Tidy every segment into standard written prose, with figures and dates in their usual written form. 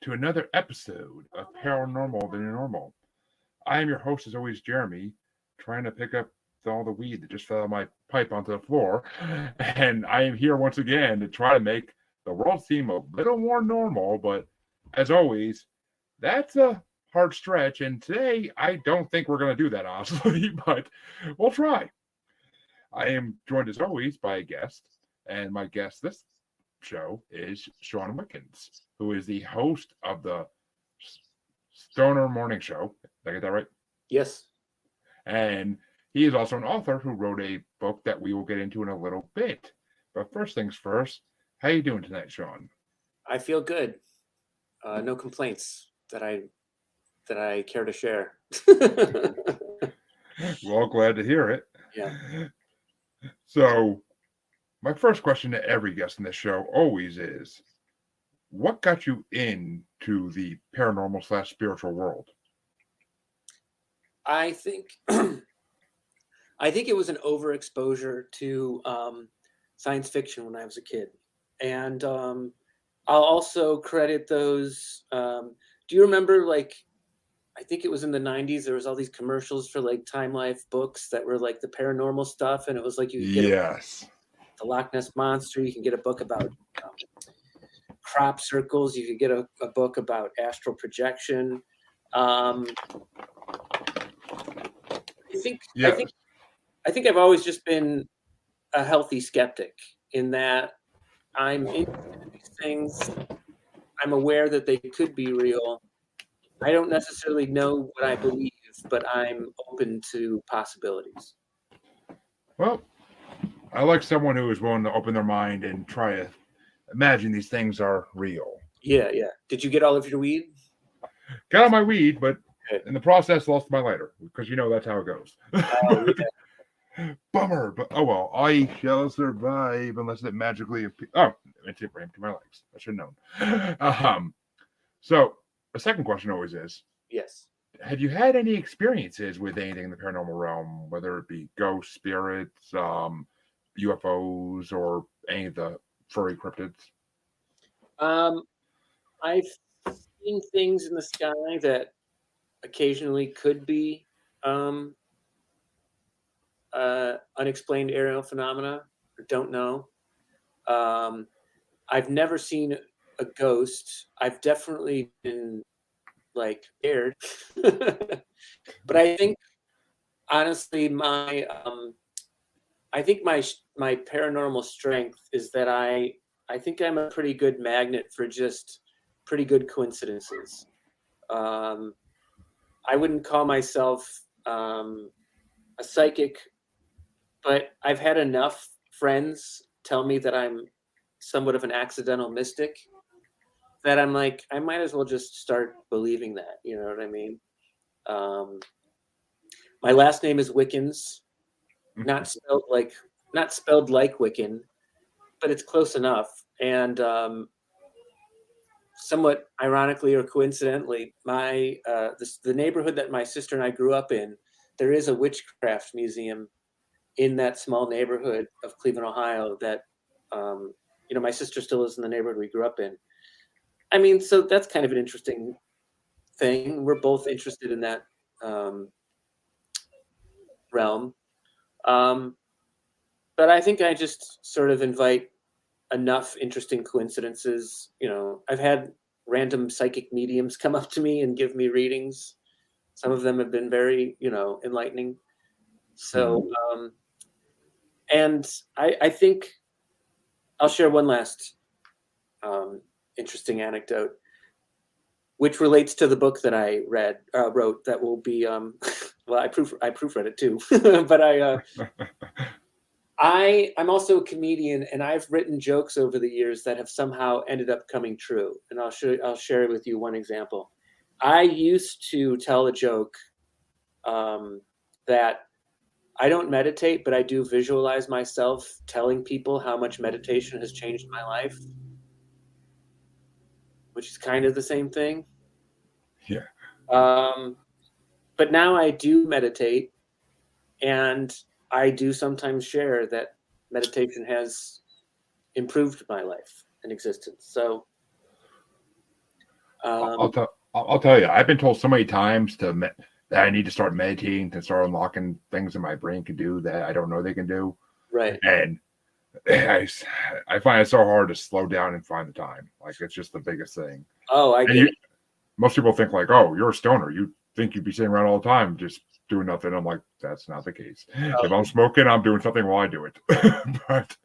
to another episode of Paranormal Than Normal. I am your host, as always, Jeremy, trying to pick up all the weed that just fell out of my pipe onto the floor. And I am here once again to try to make the world seem a little more normal. But as always, that's a hard stretch. And today, I don't think we're going to do that, honestly, but we'll try. I am joined, as always, by a guest. And my guest this show is Shawn Wickens, who is the host of the Stoner Morning Show. Did I get that right? Yes. And he is also an author who wrote a book that we will get into in a little bit. But first things first, how you doing tonight, Shawn? I feel good. No complaints that I care to share. Well, glad to hear it. Yeah. So, my first question to every guest in this show always is, what got you into the paranormal / spiritual world? I think it was an overexposure to science fiction when I was a kid. And I'll also credit those. Do you remember, I think it was in the 90s, there was all these commercials for Time Life books that were the paranormal stuff. And it was you could get the Loch Ness Monster. You can get a book about crop circles. You could get a book about astral projection. I think I've always just been a healthy skeptic in that I'm interested in these things. I'm aware that they could be real. I don't necessarily know what I believe, but I'm open to possibilities. Well, I like someone who is willing to open their mind and try to imagine these things are real. Yeah. Did you get all of your weed? Got all my weed, but in the process, lost my lighter, because that's how it goes. Oh, yeah. Bummer, but oh well. I shall survive unless it magically appears. Oh, it's rammed to my legs. I should have known. So the second question always is: yes. Have you had any experiences with anything in the paranormal realm, whether it be ghosts, spirits, UFOs, or any of the furry cryptids? I've seen things in the sky that occasionally could be unexplained aerial phenomena. Or don't know. I've never seen a ghost. I've definitely been scared. But I think honestly my paranormal strength is that I think I'm a pretty good magnet for just pretty good coincidences. I wouldn't call myself a psychic, but I've had enough friends tell me that I'm somewhat of an accidental mystic that I'm I might as well just start believing that. You know what I mean? My last name is Wickens, not spelled like Wiccan, but it's close enough. And somewhat ironically or coincidentally, the neighborhood that my sister and I grew up in, there is a witchcraft museum in that small neighborhood of Cleveland, Ohio. That my sister still lives in the neighborhood we grew up in. I mean, so that's kind of an interesting thing. We're both interested in that realm. But I think I just sort of invite enough interesting coincidences. I've had random psychic mediums come up to me and give me readings. Some of them have been very, enlightening. So, and I think I'll share one last interesting anecdote, which relates to the book that I wrote. That will be, well, I proofread it too, but I'm also a comedian, and I've written jokes over the years that have somehow ended up coming true. And I'll share with you one example. I used to tell a joke that I don't meditate, but I do visualize myself telling people how much meditation has changed my life, which is kind of the same thing. Yeah. But now I do meditate, and I do sometimes share that meditation has improved my life and existence. So I'll tell you. I've been told so many times that I need to start meditating to start unlocking things that my brain can do that I don't know they can do. Right. And I, I find it so hard to slow down and find the time. Like it's just the biggest thing. Oh, I get it. Most people think like, oh, you're a stoner. You think you'd be sitting around all the time just doing nothing. I'm like, that's not the case. If I'm smoking, I'm doing something while I do it. But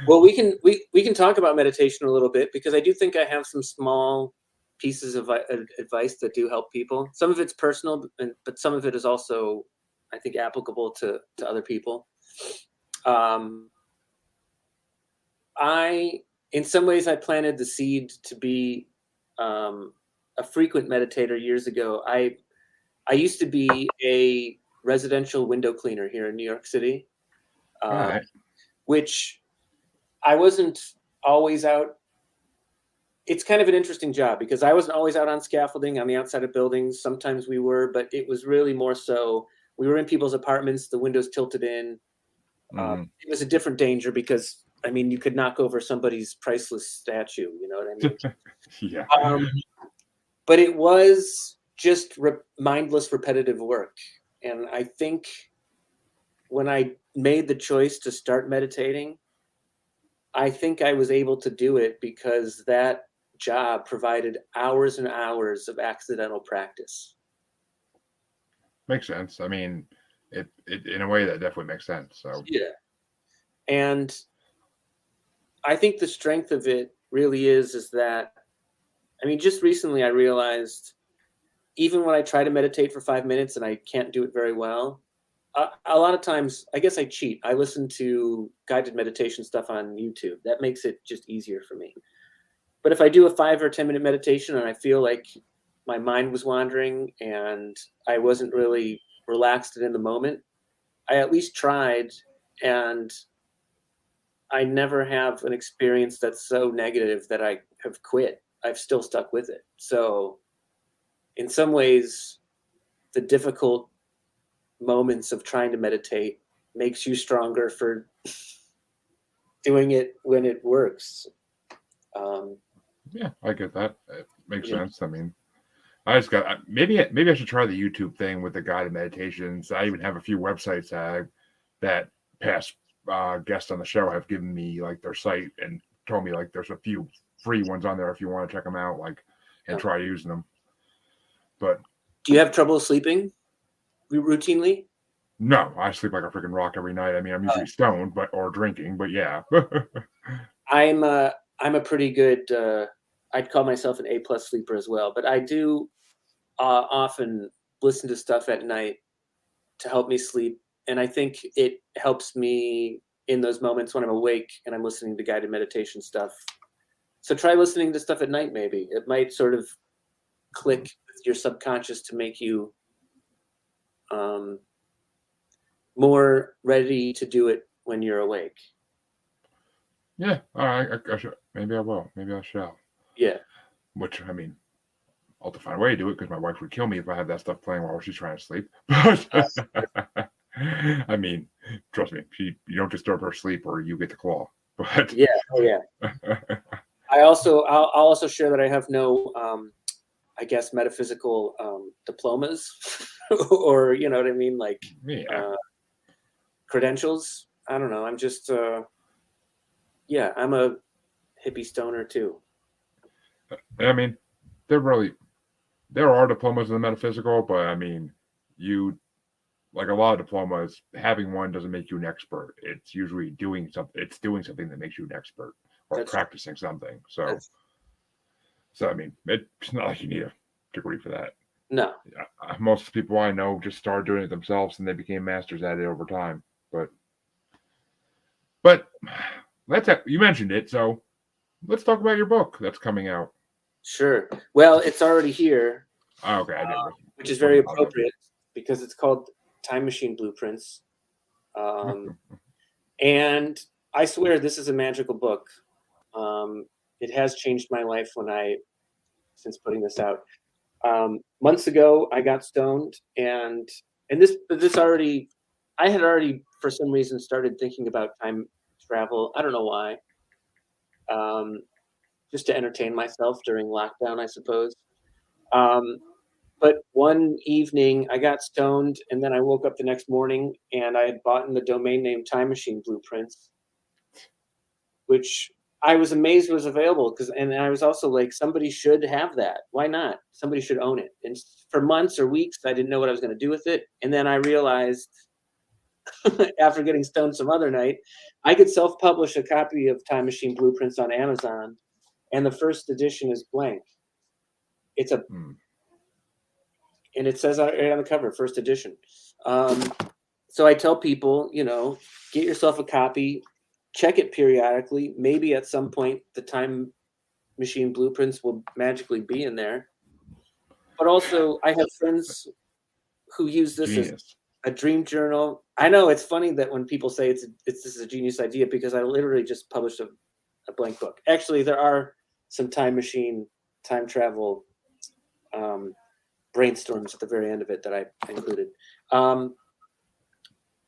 well, we can talk about meditation a little bit because I do think I have some small pieces of advice that do help people. Some of it's personal, but some of it is also, I think, applicable to other people. In some ways, I planted the seed to be a frequent meditator years ago. I used to be a residential window cleaner here in New York City, right. which I wasn't always out. It's kind of an interesting job because I wasn't always out on scaffolding on the outside of buildings. Sometimes we were, but it was really more so we were in people's apartments, the windows tilted in. It was a different danger because, I mean, you could knock over somebody's priceless statue. You know what I mean? Yeah. But it was just mindless, repetitive work. And I think when I made the choice to start meditating, I think I was able to do it because that job provided hours and hours of accidental practice. Makes sense. I mean, it in a way that definitely makes sense. So yeah. And I think the strength of it really is that, I mean, just recently I realized even when I try to meditate for 5 minutes and I can't do it very well, a lot of times, I guess I cheat. I listen to guided meditation stuff on YouTube. That makes it just easier for me. But if I do a 5 or 10 minute meditation and I feel like my mind was wandering and I wasn't really relaxed and in the moment, I at least tried, and I never have an experience that's so negative that I have quit. I've still stuck with it. So in some ways, the difficult moments of trying to meditate makes you stronger for doing it when it works. Yeah, I get that. It makes sense. I mean, I just got maybe I should try the YouTube thing with the guided meditations. I even have a few websites that past guests on the show have given me like their site and told me like there's a few free ones on there if you want to check them out, like and try using them. But do you have trouble sleeping routinely? No, I sleep like a freaking rock every night. I mean, I'm usually stoned, or drinking, but yeah. I'm a pretty good. I'd call myself an A+ sleeper as well, but I do often listen to stuff at night to help me sleep, and I think it helps me in those moments when I'm awake and I'm listening to guided meditation stuff. So try listening to stuff at night. Maybe it might sort of click with your subconscious to make you more ready to do it when you're awake. Yeah, all right. I should. Maybe I will. Maybe I shall. Yeah. Which, I mean, I'll have to find a way to do it because my wife would kill me if I had that stuff playing while she's trying to sleep. But I mean, trust me, you don't disturb her sleep or you get the claw. But yeah, oh yeah. I'll also share that I have no, I guess, metaphysical diplomas, or you know what I mean, like credentials. I don't know. I'm just, I'm a hippie stoner too. I mean, there are diplomas in the metaphysical, but I mean, like a lot of diplomas, having one doesn't make you an expert. It's usually doing something. It's doing something that makes you an expert, or practicing something. So I mean, it's not like you need a degree for that. No. Most people I know just started doing it themselves, and they became masters at it over time. But you mentioned it, so let's talk about your book that's coming out. Sure. Well, it's already here. Oh, okay, I did. Which is very appropriate because it's called Time Machine Blueprints. And I swear this is a magical book. It has changed my life since putting this out. Months ago, I got stoned, and I had already for some reason started thinking about time travel. I don't know why. Just to entertain myself during lockdown, I suppose. But one evening I got stoned, and then I woke up the next morning and I had bought in the domain name Time Machine Blueprints, which I was amazed was available, and I was also like, somebody should have that. Why not? Somebody should own it. And for months or weeks, I didn't know what I was going to do with it. And then I realized after getting stoned some other night, I could self-publish a copy of Time Machine Blueprints on Amazon, and the first edition is blank. It's a and it says right on the cover, first edition. So I tell people, get yourself a copy, check it periodically. Maybe at some point the Time Machine Blueprints will magically be in there. But also, I have friends who use this as a dream journal. I know it's funny that when people say this is a genius idea, because I literally just published a blank book. Actually, there are some time machine, time travel brainstorms at the very end of it that I included.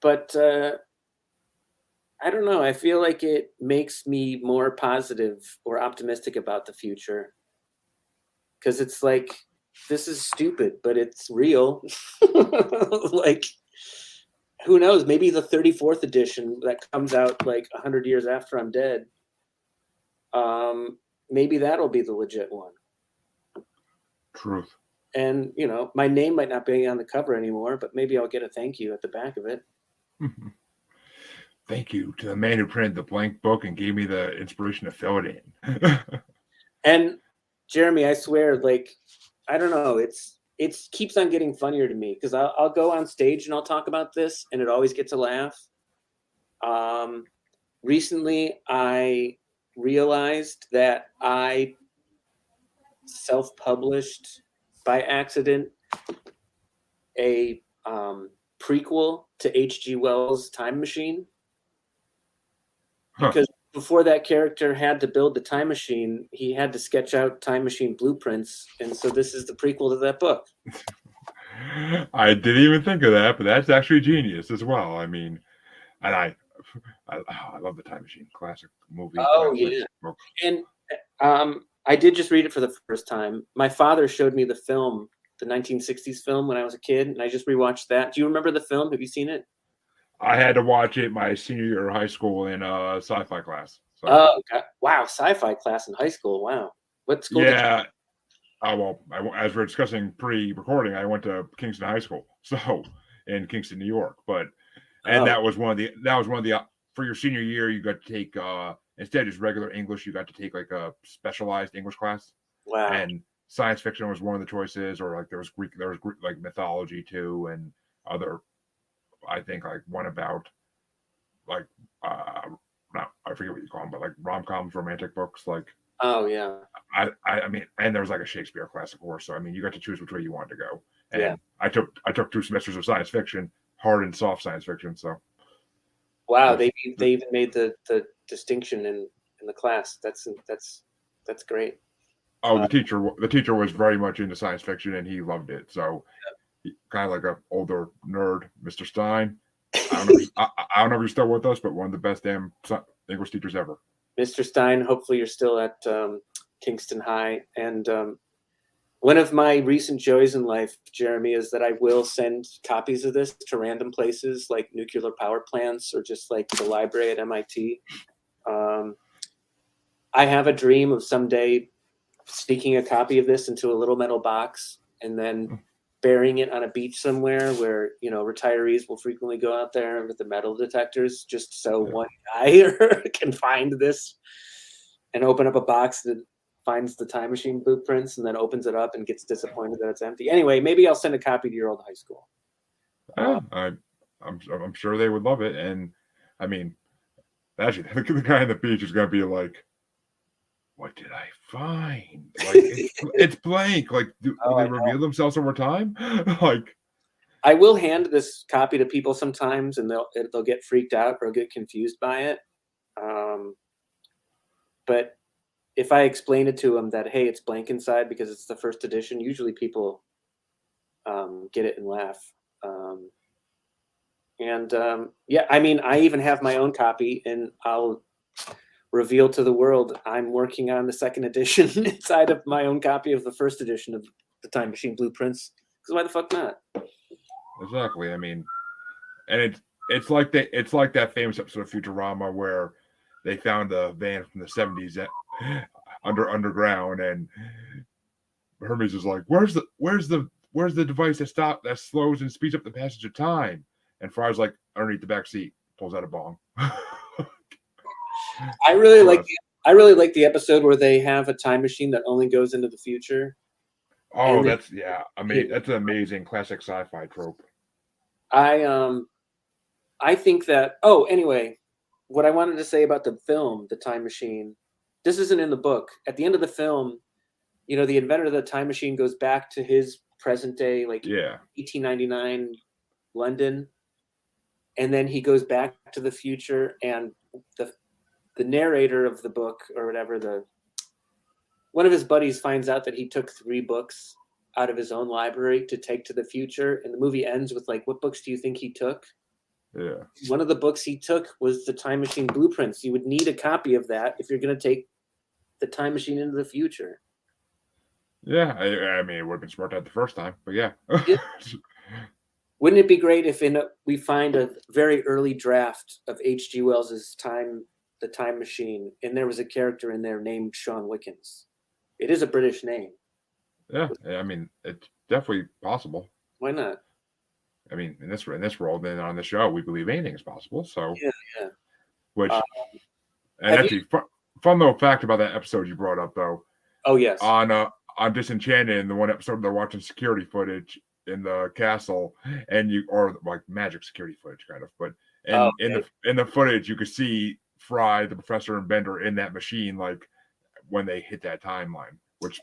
But I don't know. I feel like it makes me more positive or optimistic about the future, because it's like, this is stupid, but it's real. Like, who knows? Maybe the 34th edition that comes out like 100 years after I'm dead, maybe that'll be the legit one. Truth. And, my name might not be on the cover anymore, but maybe I'll get a thank you at the back of it. Thank you to the man who printed the blank book and gave me the inspiration to fill it in. And Jeremy, I swear, like, I don't know, it keeps on getting funnier to me, because I'll go on stage and I'll talk about this, and it always gets a laugh. Recently, I realized that I self-published by accident a prequel to H.G. Wells' Time Machine, because before that character had to build the time machine, he had to sketch out time machine blueprints, and so this is the prequel to that book. I didn't even think of that, but that's actually genius as well. I mean, and I love the Time Machine, classic movie. Oh, classic yeah. book. And I did just read it for the first time. My father showed me the film, the 1960s film, when I was a kid, and I just rewatched that. Do you remember the film? Have you seen it? I had to watch it my senior year of high school in a sci-fi class. So. Oh, God. Wow, sci-fi class in high school. Wow. What school did you as we're discussing pre-recording, I went to Kingston High School, so in Kingston, New York. That was one of the for your senior year, you got to take instead of just regular English, you got to take like a specialized English class. Wow. And science fiction was one of the choices, or like there was Greek like mythology too, and other. I think like one about like I forget what you call them, but like rom-coms, romantic books, like. Oh yeah. I mean, and there was like a Shakespeare class, of course. So I mean, you got to choose which way you wanted to go. And yeah. I took 2 semesters of science fiction, hard and soft science fiction. So. Wow, they even made the distinction in the class. That's great. Oh, the teacher was very much into science fiction, and he loved it. So, kind of like an older nerd, Mr. Stein. I don't know if you're still with us, but one of the best damn English teachers ever. Mr. Stein, hopefully you're still at Kingston High. And one of my recent joys in life, Jeremy, is that I will send copies of this to random places like nuclear power plants or just like the library at MIT. I have a dream of someday sneaking a copy of this into a little metal box and then burying it on a beach somewhere where, retirees will frequently go out there with the metal detectors, just so one guy can find this and open up a box that finds the time machine blueprints and then opens it up and gets disappointed that it's empty. Anyway, maybe I'll send a copy to your old high school. I'm sure they would love it. And I mean, actually, the guy on the beach is going to be like, what did I find? Like, it's blank. Like, do they reveal themselves over time? Like, I will hand this copy to people sometimes, and they'll get freaked out or get confused by it. But if I explain it to them that, hey, it's blank inside because it's the first edition, usually people get it and laugh. I mean, I even have my own copy, and I'll reveal to the world I'm working on the second edition inside of my own copy of the first edition of the time machine blueprints. Because why the fuck not? Exactly. I mean, and it's like that famous episode of Futurama where they found a van from the 70s underground, and Hermes is like, "Where's the device that slows and speeds up the passage of time?" And Fry's like, "Underneath the back seat." Pulls out a bong. I really like the episode where they have a time machine that only goes into the future. Oh, that's amazing. That's an amazing classic sci-fi trope. I think that. Oh, anyway, what I wanted to say about the film, The Time Machine. This isn't in the book. At the end of the film, the inventor of the time machine goes back to his present day, like 1899 London, and then he goes back to the future, and the narrator of the book or whatever, one of his buddies finds out that he took 3 books out of his own library to take to the future, and the movie ends with like, what books do you think he took? Yeah. One of the books he took was the Time Machine Blueprints. You would need a copy of that if you're going to take the time machine into the future. Yeah, I mean, it would have been smart to have the first time, but yeah. Wouldn't it be great if we find a very early draft of H.G. Wells's The Time Machine, and there was a character in there named Shawn Wickens? It is a British name. Yeah, I mean, it's definitely possible. Why not? I mean, in this world, and on the show, we believe anything is possible. So yeah. Which, and actually, fun little fact about that episode you brought up, though. Oh yes. On Disenchanted, in the one episode they're watching security footage in the castle, or like magic security footage, kind of. But in the footage, you could see Fry, the professor, and Bender in that machine, like when they hit that timeline, which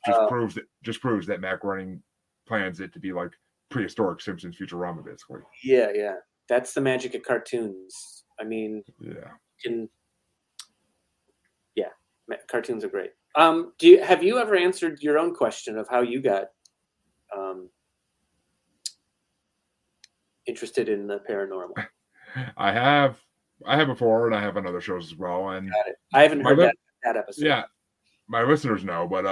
just proves that Mac Running plans it to be like prehistoric Simpsons Futurama, basically. Yeah. That's the magic of cartoons. I mean, cartoons are great. Have you ever answered your own question of how you got interested in the paranormal? I have before, and I have on other shows as well. And got it. I haven't heard that episode. Yeah, my listeners know, but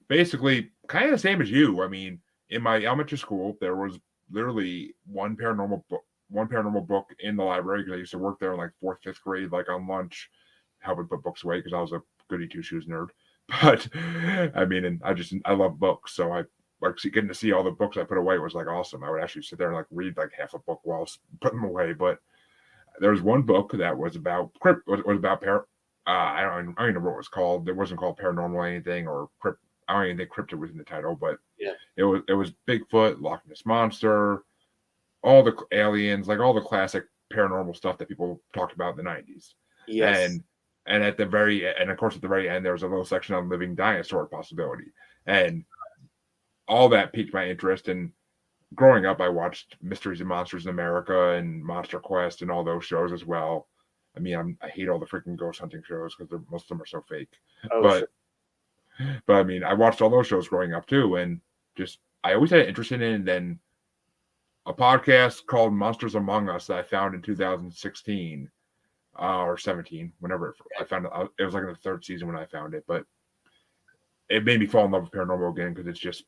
basically, kind of the same as you. I mean, in my elementary school, there was literally one paranormal book in the library, because I used to work there in like 4th, 5th grade, like on lunch, helping put books away because I was a goody two shoes nerd. But I mean, and I love books, so I like getting to see all the books I put away was like awesome. I would actually sit there and like read like half a book while putting them away. But there was one book that was about I don't even know what it was called. It wasn't called Paranormal or anything, or crypt. I don't even think cryptid was in the title, but it was Bigfoot, Loch Ness Monster, all the aliens, like all the classic paranormal stuff that people talked about in the 90s. Yes. And of course at the very end there was a little section on living dinosaur possibility, and all that piqued my interest. And growing up, I watched Mysteries and Monsters in America and Monster Quest and all those shows as well. I mean, I hate all the freaking ghost hunting shows because most of them are so fake. But I mean, I watched all those shows growing up too, and just I always had an interest in it. And then a podcast called Monsters Among Us that I found in 2016 or 17, whenever I found it. It was like in the 3rd season when I found it, but it made me fall in love with paranormal again, because it's just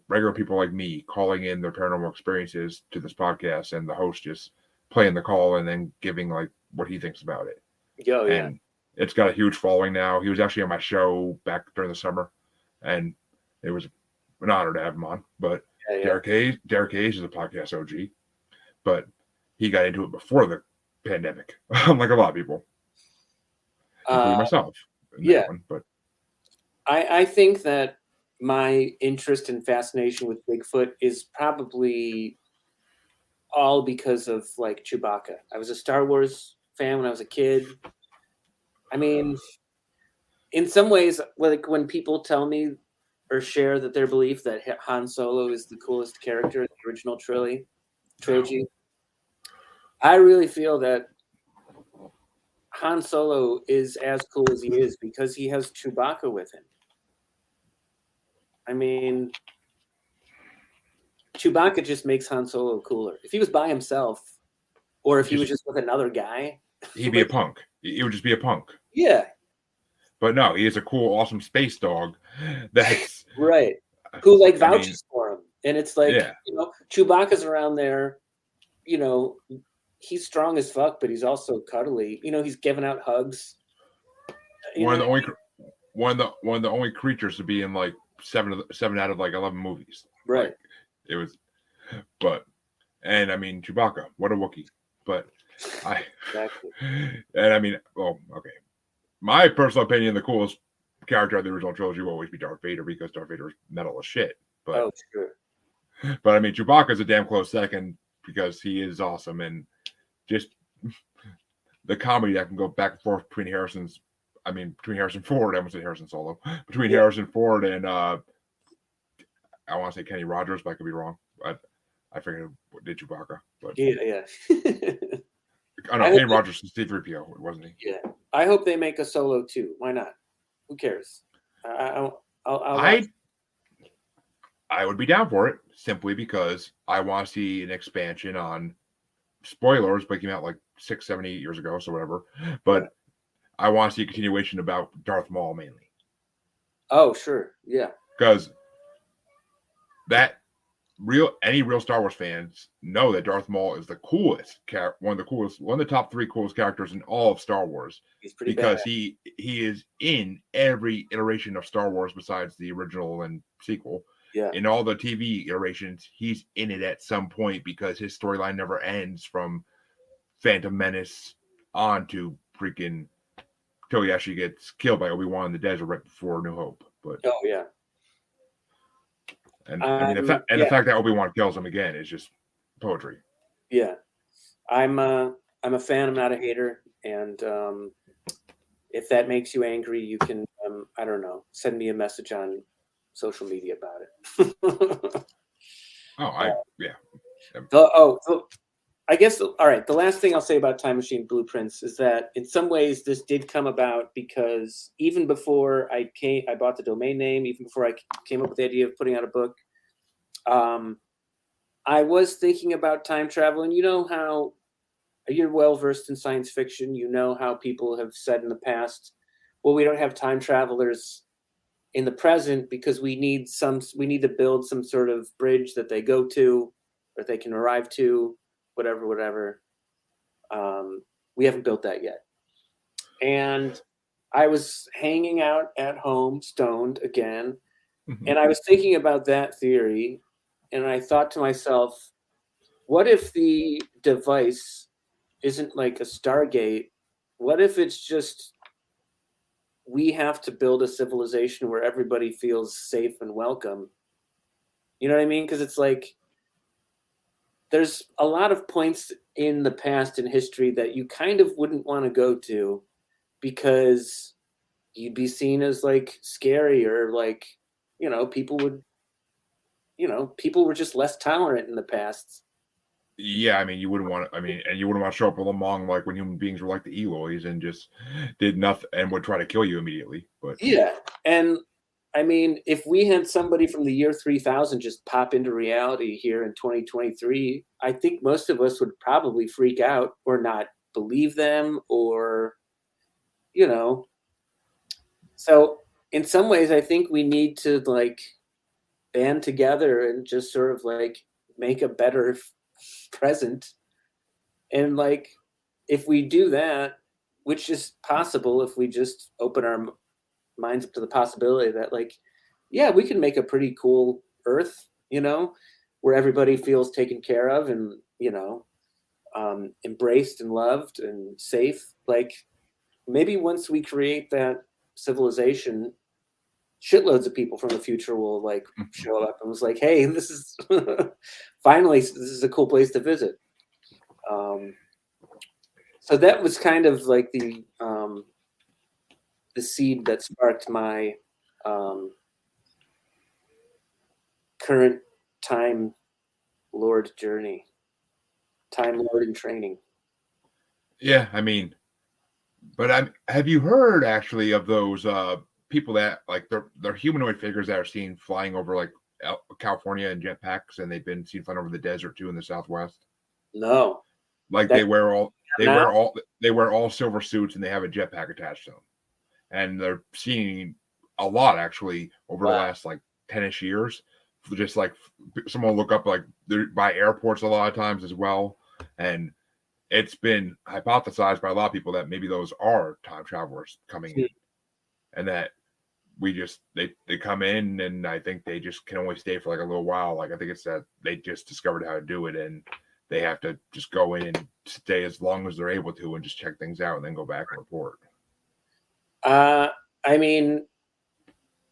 regular people like me calling in their paranormal experiences to this podcast, and the host just playing the call and then giving like what he thinks about it. And it's got a huge following now. He was actually on my show back during the summer, and it was an honor to have him on. But Derek Hayes is a podcast OG, but he got into it before the pandemic, unlike a lot of people, including myself. But I think that my interest and fascination with Bigfoot is probably all because of like Chewbacca. I was a Star Wars fan when I was a kid. I mean, in some ways, like when people tell me or share that their belief that Han Solo is the coolest character in the original trilogy, I really feel that Han Solo is as cool as he is because he has Chewbacca with him. I mean, Chewbacca just makes Han Solo cooler. If he was by himself, or if he was just with another guy, he'd be a punk. He would just be a punk. Yeah. But no, he is a cool, awesome space dog. That's right. who like I mean, vouches for him. And it's like, yeah. you know, Chewbacca's around there, you know, he's strong as fuck, but he's also cuddly. You know, he's giving out hugs. You One of know the what I only mean? one of the only creatures to be in like seven out of like 11 movies. Right. Like it was, but and I mean Chewbacca, what a Wookiee. But I Exactly. and I mean, well, okay. My personal opinion, the coolest character of the original trilogy will always be Darth Vader because Darth Vader is metal as shit. But Oh, sure. I mean Chewbacca is a damn close second because he is awesome and just the comedy that can go back and forth between Harrison Ford, I almost said Harrison Solo, between Harrison Ford and I want to say Kenny Rogers, but I could be wrong. I figured what did Chewbacca, but Yeah. I know Kenny Rogers was C-3PO, wasn't he? Yeah. I hope they make a Solo too. Why not? Who cares? I'll watch. I would be down for it simply because I want to see an expansion on spoilers, but it came out like 6, 7, 8 years ago, so whatever. But I want to see a continuation about Darth Maul mainly. Oh, sure. Yeah. Because any real Star Wars fans know that Darth Maul is the coolest one of the top 3 coolest characters in all of Star Wars. He's pretty because bad. he is in every iteration of Star Wars besides the original and sequel. Yeah. In all the TV iterations, he's in it at some point because his storyline never ends from Phantom Menace on to freaking till he actually gets killed by Obi-Wan in the desert right before New Hope. But oh yeah. And I mean, the fact that Obi-Wan kills him again is just poetry. Yeah, I'm a fan. I'm not a hater. And if that makes you angry, you can I don't know, send me a message on social media about it. I guess all right. The last thing I'll say about Time Machine Blueprints is that in some ways this did come about because even before I bought the domain name, even before I came up with the idea of putting out a book, I was thinking about time travel. And you know how you're well versed in science fiction. You know how people have said in the past, well, we don't have time travelers in the present because we need to build some sort of bridge that they go to or they can arrive to. Whatever. We haven't built that yet. And I was hanging out at home, stoned again, and I was thinking about that theory, and I thought to myself, what if the device isn't like a Stargate? What if it's just we have to build a civilization where everybody feels safe and welcome? You know what I mean? Because it's like there's a lot of points in the past in history that you kind of wouldn't want to go to because you'd be seen as like scary or like, people were just less tolerant in the past. Yeah, I mean, you wouldn't want to show up among like when human beings were like the Eloys and just did nothing and would try to kill you immediately. But yeah, and I mean, if we had somebody from the year 3000 just pop into reality here in 2023, I think most of us would probably freak out or not believe them or, So in some ways, I think we need to like band together and just sort of like make a better present. And like, if we do that, which is possible if we just open our minds up to the possibility that like, yeah, we can make a pretty cool Earth, where everybody feels taken care of and, embraced and loved and safe. Like maybe once we create that civilization, shitloads of people from the future will like show up and was like, hey, this is finally, this is a cool place to visit. So that was kind of like the seed that sparked my current Time Lord journey, Time Lord in training. Yeah, I mean, but have you heard actually of those people that like they're humanoid figures that are seen flying over like California in jetpacks, and they've been seen flying over the desert too in the Southwest? No, like they wear all silver suits and they have a jetpack attached to them, and they're seeing a lot actually over the last like 10ish years. Just like someone look up like they're by airports a lot of times as well, and it's been hypothesized by a lot of people that maybe those are time travelers coming in, and that they come in, and I think they just can only stay for like a little while. Like I think it's that they just discovered how to do it, and they have to just go in and stay as long as they're able to, and just check things out, and then go back and report. I mean,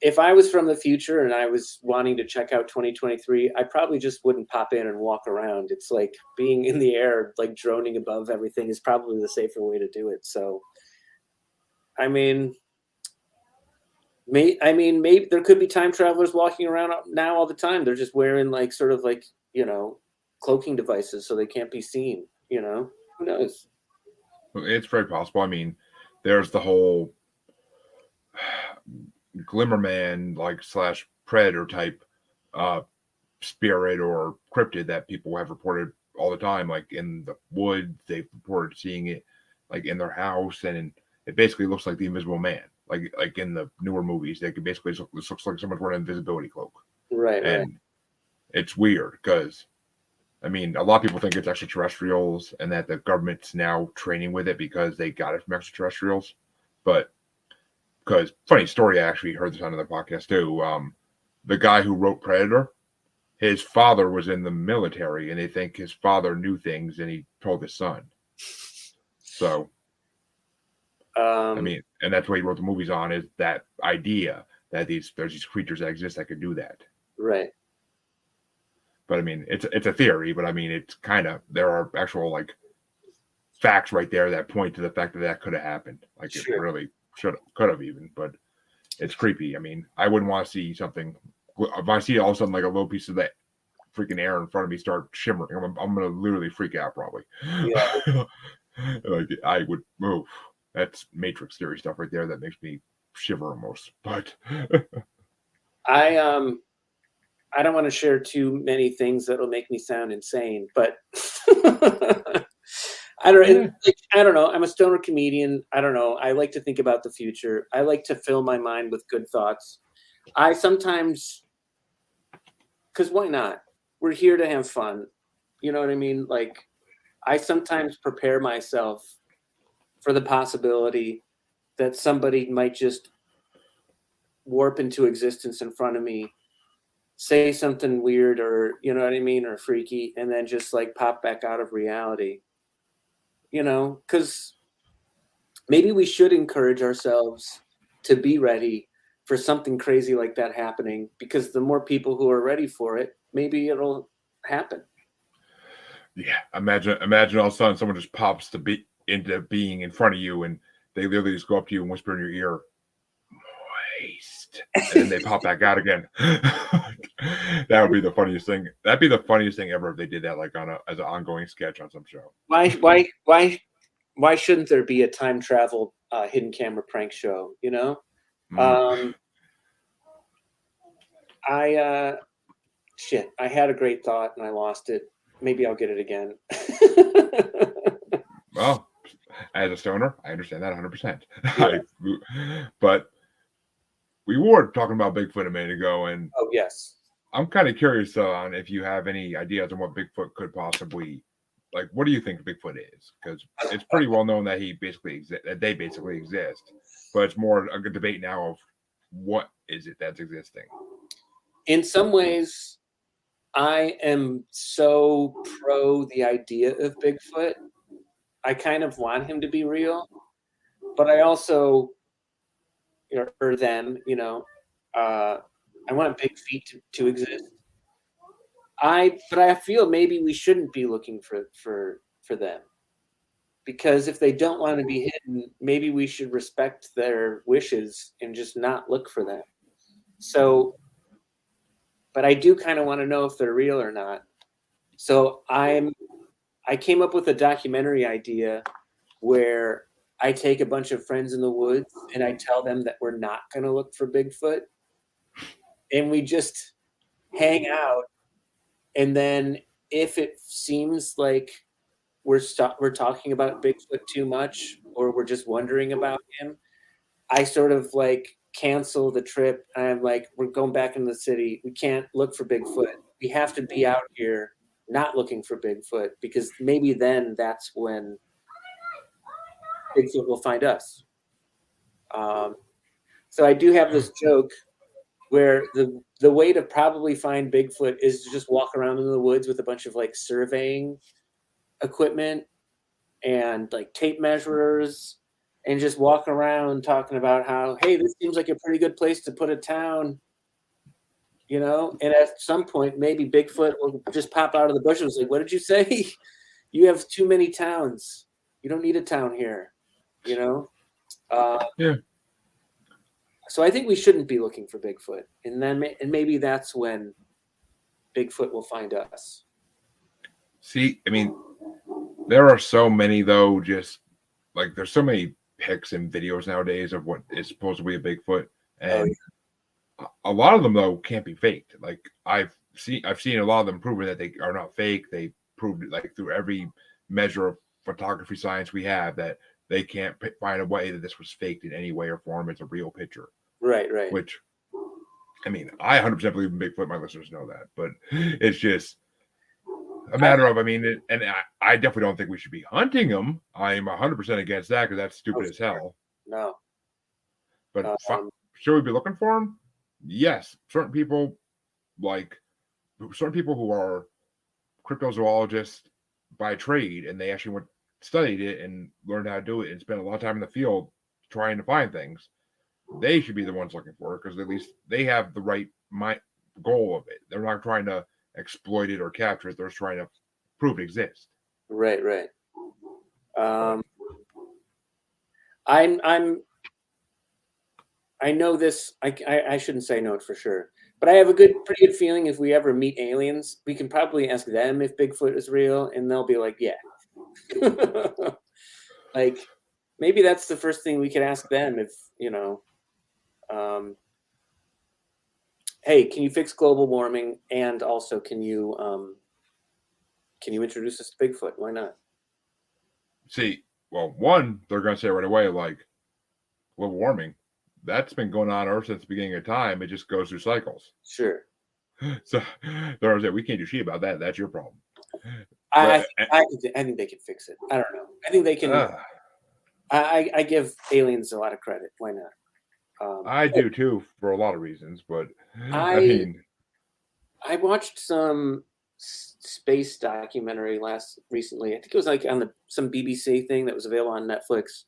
if I was from the future and I was wanting to check out 2023, I probably just wouldn't pop in and walk around. It's like being in the air, like droning above everything is probably the safer way to do it. So, I mean, maybe there could be time travelers walking around now all the time. They're just wearing like sort of like, cloaking devices so they can't be seen, who knows? It's very possible. I mean, there's the whole Glimmerman like / predator type spirit or cryptid that people have reported all the time, like in the woods. They've reported seeing it like in their house, and it basically looks like the Invisible Man, like in the newer movies. They could basically this looks like someone's wearing an invisibility cloak, right? It's weird because I mean a lot of people think it's extraterrestrials and that the government's now training with it because they got it from extraterrestrials, but because funny story, I actually heard this on another podcast too. The guy who wrote Predator, his father was in the military, and they think his father knew things, and he told his son. So, I mean, and that's what he wrote the movies on, is that idea that there's these creatures that exist that could do that. Right. But I mean, it's a theory, but I mean, it's kind of, there are actual like facts right there that point to the fact that could have happened. Like It really could have even, but it's creepy. I mean, I wouldn't want to see something. If I see all of a sudden like a little piece of that freaking air in front of me start shimmering, I'm gonna literally freak out probably. Yeah. Like I would move. That's Matrix theory stuff right there that makes me shiver almost. But I don't want to share too many things that'll make me sound insane, but I don't know. I'm a stoner comedian. I don't know. I like to think about the future. I like to fill my mind with good thoughts. I sometimes, because why not? We're here to have fun. You know what I mean? Like, I sometimes prepare myself for the possibility that somebody might just warp into existence in front of me, say something weird or, you know what I mean, or freaky, and then just like pop back out of reality. Because maybe we should encourage ourselves to be ready for something crazy like that happening, because the more people who are ready for it, maybe it'll happen. Yeah, imagine all of a sudden someone just pops into being in front of you, and they literally just go up to you and whisper in your ear, "Moist," and then they pop back out again. That would be the funniest thing. That'd be the funniest thing ever if they did that, like as an ongoing sketch on some show. Why shouldn't there be a time travel hidden camera prank show? I had a great thought and I lost it. Maybe I'll get it again. Well, as a stoner, I understand that 100%. But we were talking about Bigfoot a minute ago, and oh yes, I'm kind of curious on if you have any ideas on what Bigfoot could possibly, like. What do you think Bigfoot is? Because it's pretty well known that they basically exist, but it's more a good debate now of what is it that's existing. In some ways, I am so pro the idea of Bigfoot. I kind of want him to be real, but I also, or them, I want big feet to exist. But I feel maybe we shouldn't be looking for them, because if they don't want to be hidden, maybe we should respect their wishes and just not look for them. So, but I do kind of want to know if they're real or not. So I came up with a documentary idea where I take a bunch of friends in the woods and I tell them that we're not going to look for Bigfoot, and we just hang out. And then if it seems like we're talking about Bigfoot too much, or we're just wondering about him, I sort of like cancel the trip. And I'm like, we're going back into the city. We can't look for Bigfoot. We have to be out here not looking for Bigfoot, because maybe then that's when Bigfoot will find us. So I do have this joke where the way to probably find Bigfoot is to just walk around in the woods with a bunch of like surveying equipment and like tape measurers, and just walk around talking about how, hey, this seems like a pretty good place to put a town, you know? And at some point, maybe Bigfoot will just pop out of the bushes like, what did you say? You have too many towns. You don't need a town here, you know? Yeah. So I think we shouldn't be looking for Bigfoot. And maybe that's when Bigfoot will find us. See, I mean, there are so many, though, just like there's so many pics and videos nowadays of what is supposed to be a Bigfoot. And a lot of them, though, can't be faked. Like I've seen a lot of them proving that they are not fake. They proved it like through every measure of photography science we have that they can't find a way that this was faked in any way or form. It's a real picture. Right. Which, I mean, I 100% believe in Bigfoot. My listeners know that, but it's just a matter of, I mean, and I definitely don't think we should be hunting them. I'm 100% against that because that's stupid as hell. No. But should we be looking for them? Yes. Certain people who are cryptozoologists by trade, and they actually studied it and learned how to do it and spent a lot of time in the field trying to find things. They should be the ones looking for it because at least they have the right goal of it. They're not trying to exploit it or capture it. They're just trying to prove it exists. Right. I know this. I shouldn't say no for sure, but I have a pretty good feeling if we ever meet aliens, we can probably ask them if Bigfoot is real, and they'll be like, yeah. Like maybe that's the first thing we could ask them if, you know, hey, can you fix global warming? And also, can you introduce us to Bigfoot? Why not? See, well, one, they're going to say right away, like, global warming, that's been going on Earth since the beginning of time. It just goes through cycles. Sure. So they're going to say, we can't do shit about that. That's your problem. I think they can fix it. I don't know. I think they can. I give aliens a lot of credit. Why not? I do too, for a lot of reasons, but I watched some space documentary recently. I think it was like on some BBC thing that was available on Netflix.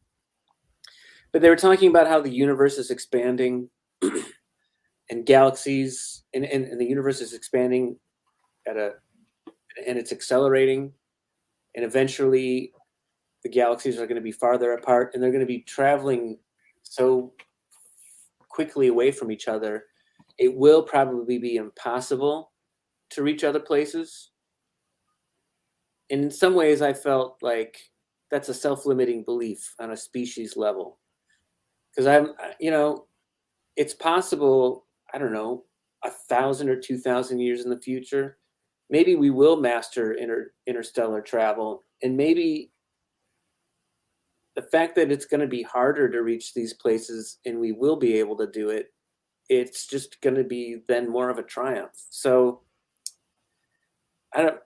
But they were talking about how the universe is expanding, and galaxies, and the universe is expanding and it's accelerating, and eventually the galaxies are going to be farther apart, and they're going to be traveling so quickly away from each other, it will probably be impossible to reach other places. And in some ways, I felt like that's a self-limiting belief on a species level. Because it's possible, I don't know, 1,000 or 2,000 years in the future, maybe we will master interstellar travel, and maybe the fact that it's going to be harder to reach these places and we will be able to do it, it's just going to be then more of a triumph. So God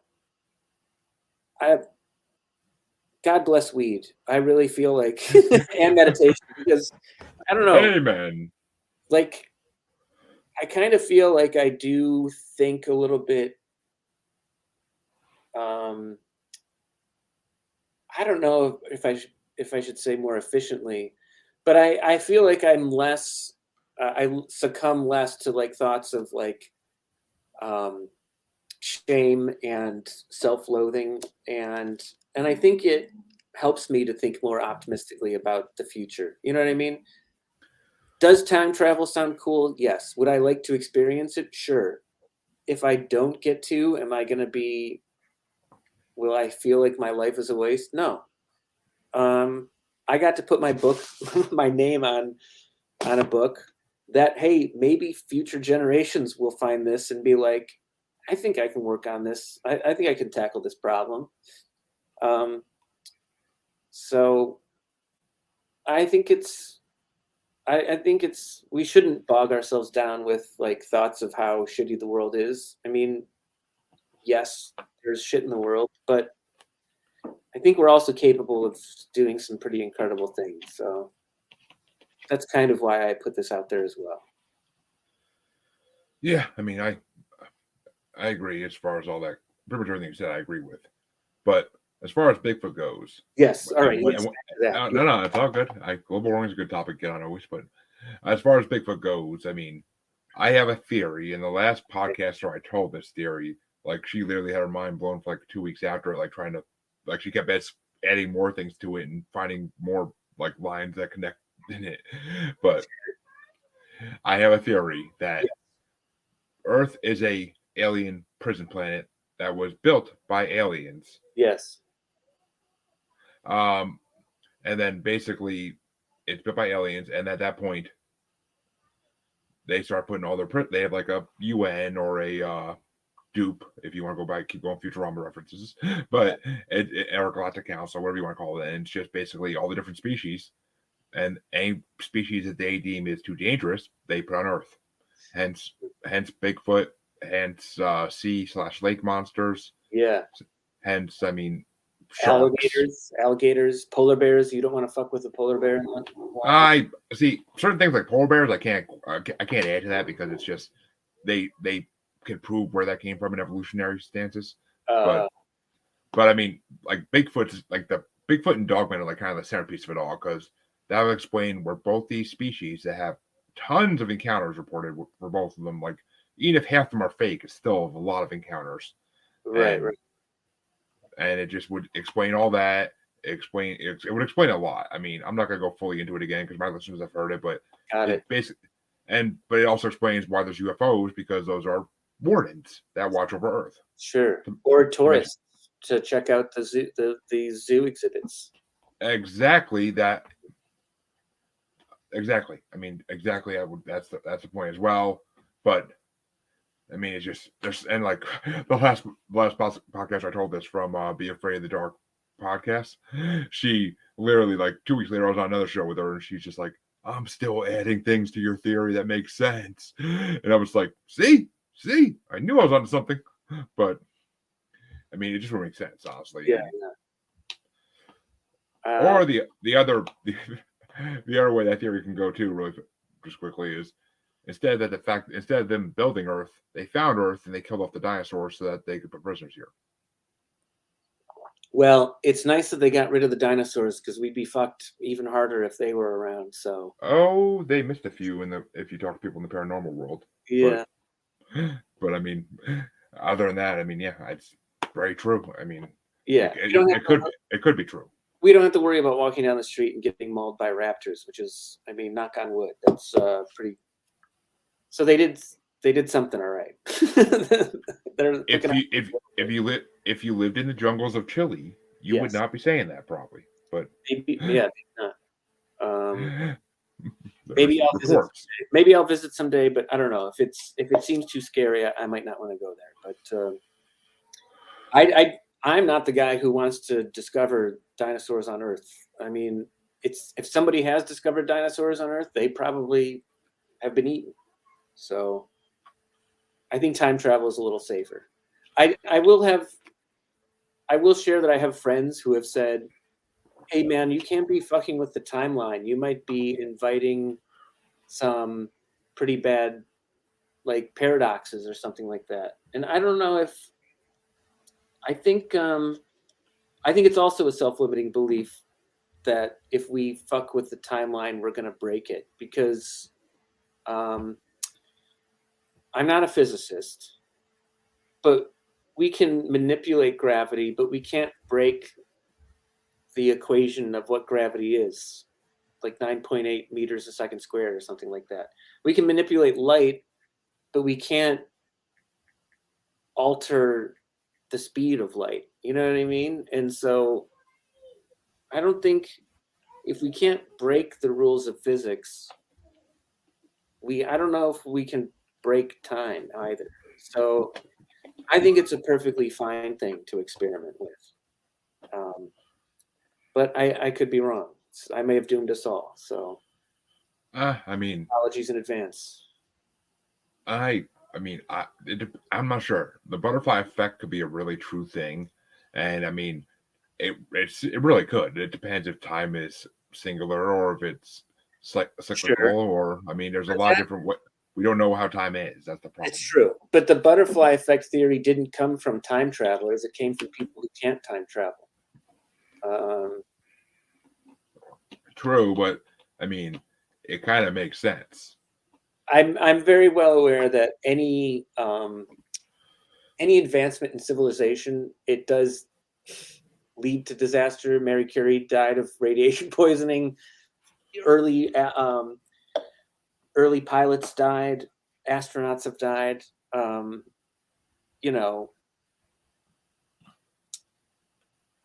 bless weed. I really feel like, and meditation, because I don't know. Amen. Like, I kind of feel like I do think a little bit, I don't know if I should say more efficiently, but I feel like I'm less, I succumb less to like thoughts of like shame and self-loathing, and I think it helps me to think more optimistically about the future. You know what I mean? Does time travel sound cool? Yes. Would I like to experience it? Sure. If I don't get to, will I feel like my life is a waste? No. I got to put my name on a book that, hey, maybe future generations will find this and be like, I think I can work on this. I think I can tackle this problem. So I think it's I think we shouldn't bog ourselves down with like thoughts of how shitty the world is. I mean, yes, there's shit in the world, but I think we're also capable of doing some pretty incredible things. So that's kind of why I put this out there as well. Yeah, I mean, I agree as far as all that. Pretty much everything you said, I agree with. But as far as Bigfoot goes, yes, all right. No, it's all good. Global warming is a good topic to get on always. But as far as Bigfoot goes, I mean, I have a theory. In the last podcaster, I told this theory. Like she literally had her mind blown for like 2 weeks after it, like trying to, like she kept adding more things to it and finding more like lines that connect in it. But I have a theory that Earth is a alien prison planet that was built by aliens. Yes. And then basically it's built by aliens, and at that point they start putting all their they have like a UN or a dupe, if you want to go back, keep going Futurama references, but or Galactic Council, whatever you want to call it, and it's just basically all the different species, and any species that they deem is too dangerous, they put on Earth. Hence Bigfoot, hence sea/lake monsters. Yeah. Hence, I mean, sharks. Alligators, polar bears. You don't want to fuck with a polar bear. I see certain things like polar bears. I can't add to that because it's just they can prove where that came from in evolutionary stances. But I mean, like Bigfoot's like the Bigfoot and Dogman are like kind of the centerpiece of it all, because that will explain where both these species that have tons of encounters reported for both of them. Like even if half of them are fake, it's still a lot of encounters. Right. And it just would explain all that. It would explain a lot. I mean, I'm not gonna go fully into it again because my listeners have heard it, but basically, but it also explains why there's UFOs, because those are wardens that watch over Earth. Sure. Or tourists to check out the zoo exhibits. Exactly that. Exactly. I mean, exactly. That's the point as well. But I mean, it's just there's, and like the last podcast I told this from Be Afraid of the Dark podcast. She literally, like 2 weeks later, I was on another show with her, and she's just like, "I'm still adding things to your theory that make sense," and I was like, "See, I knew I was onto something," but I mean, it just wouldn't make sense, honestly. Yeah. Or the other way that theory can go too, really just quickly, is instead of them building Earth, they found Earth and they killed off the dinosaurs so that they could put prisoners here. Well, it's nice that they got rid of the dinosaurs, because we'd be fucked even harder if they were around. So. Oh, they missed a few if you talk to people in the paranormal world. Yeah. But I mean, other than that, I mean, yeah, it's very true. I mean, yeah, it could be true. We don't have to worry about walking down the street and getting mauled by raptors, which is, I mean, knock on wood. That's pretty. So they did something all right. If you lived in the jungles of Chile, you would not be saying that probably. But maybe not. Maybe I'll visit someday, but I don't know if it seems too scary. I might not want to go there. But I'm not the guy who wants to discover dinosaurs on Earth. I mean, if somebody has discovered dinosaurs on Earth, they probably have been eaten. So I think time travel is a little safer. I will share that I have friends who have said, "Hey man, you can't be fucking with the timeline. You might be inviting some pretty bad like paradoxes or something like that." And I don't know if I think it's also a self-limiting belief that if we fuck with the timeline, we're going to break it, because I'm not a physicist, but we can manipulate gravity, but we can't break the equation of what gravity is, like 9.8 meters a second squared or something like that. We can manipulate light, but we can't alter the speed of light. You know what I mean? And so I don't think, if we can't break the rules of physics, I don't know if we can break time either. So I think it's a perfectly fine thing to experiment with. But I could be wrong. I may have doomed us all. So I mean, Apologies in advance. I, I mean, I'm not sure. The butterfly effect could be a really true thing, and I mean, it really could. It depends if time is singular or if it's cyclical, Sure. or I mean, there's a But lot of different. We don't know how time is. That's the it's problem. true. But the butterfly effect theory didn't come from time travelers. It came from people who can't time travel. Um, True, but I mean, it kind of makes sense. I'm very well aware that any advancement in civilization, it does lead to disaster. Mary Curie died of radiation poisoning. Early early pilots died. Astronauts have died. You know,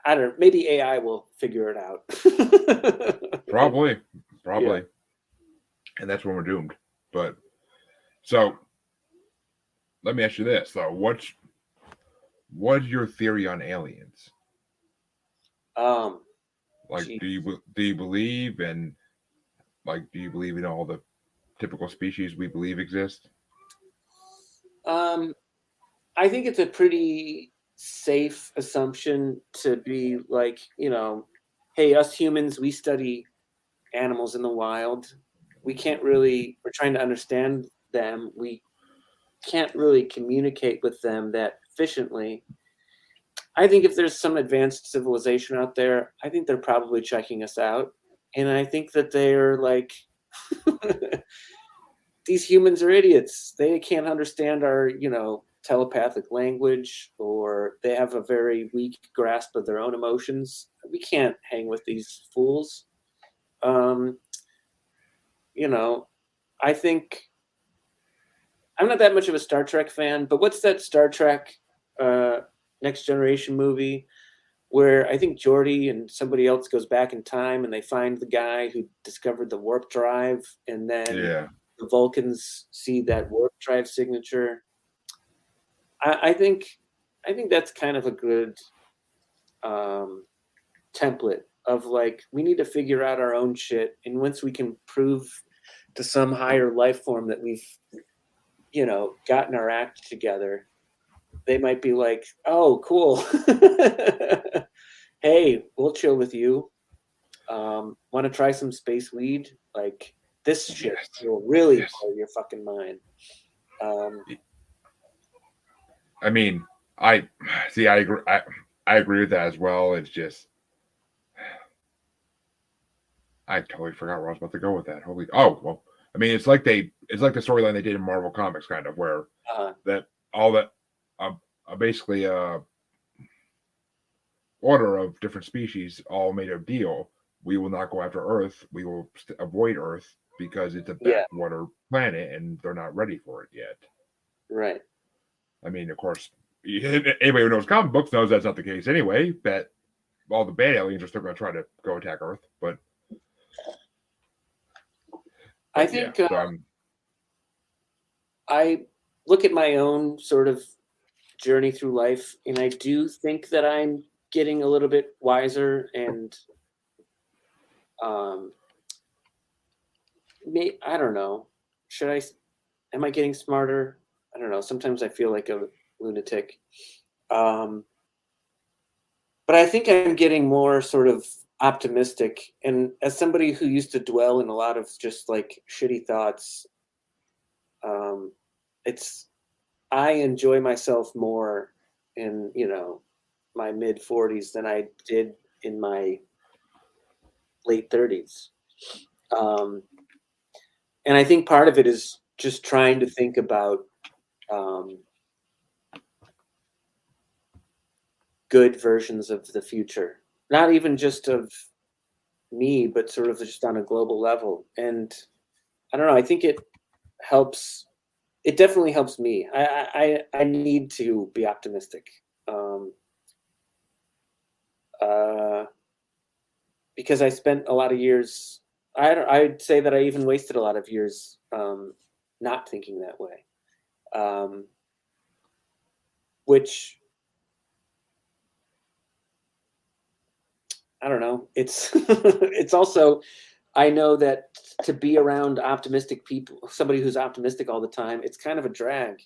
I don't know. Maybe AI will figure it out. Probably, Yeah. probably, and that's when we're doomed. But so let me ask you this though: what's your theory on aliens? Like, Gee. do you believe in do you believe in all the typical species we believe exist? I think it's a pretty safe assumption to be like, hey, us humans, we study animals in the wild. We're trying to understand them. We can't really communicate with them that efficiently. I think if there's some advanced civilization out there, I think they're probably checking us out. And I think that they're like, these humans are idiots. They can't understand our, telepathic language, or they have a very weak grasp of their own emotions. We can't hang with these fools. Um, I think I'm not that much of a Star Trek fan, but what's that Star Trek Next Generation movie where I think Geordi and somebody else goes back in time and they find the guy who discovered the warp drive, and then Yeah, the Vulcans see that warp drive signature. I think that's kind of a good template of like, we need to figure out our own shit, and once we can prove to some higher life form that we've gotten our act together, they might be like, oh, cool. Hey, we'll chill with you. Want to try some space weed? Like, this shit yes, will really yes. blow your fucking mind. I mean, I see. I agree. I agree with that as well. It's just I totally forgot where I was about to go with that. Holy, oh well. I mean, it's like the storyline they did in Marvel Comics, kind of where that all that basically order of different species all made a deal. We will not go after Earth. We will avoid Earth because it's a Yeah, backwater planet and they're not ready for it yet. right. I mean, of course, anybody who knows comic books knows that's not the case anyway. That all the bad aliens are still going to try to go attack Earth. But I yeah, think so I look at my own sort of journey through life, and I do think that I'm getting a little bit wiser, and um, I don't know. Am I getting smarter? I don't know. Sometimes I feel like a lunatic. Um, but I think I'm getting more sort of optimistic. And as somebody who used to dwell in a lot of just like shitty thoughts, um, it's I enjoy myself more in my mid 40s than I did in my late 30s. Um, and I think part of it is just trying to think about um, good versions of the future, not even just of me, but sort of just on a global level. And I don't know. I think it helps. It definitely helps me. I need to be optimistic. Um, uh, because I spent a lot of years. I'd say that I even wasted a lot of years not thinking that way, um, which I don't know. It's it's also I know that to be around optimistic people, somebody who's optimistic all the time, it's kind of a drag,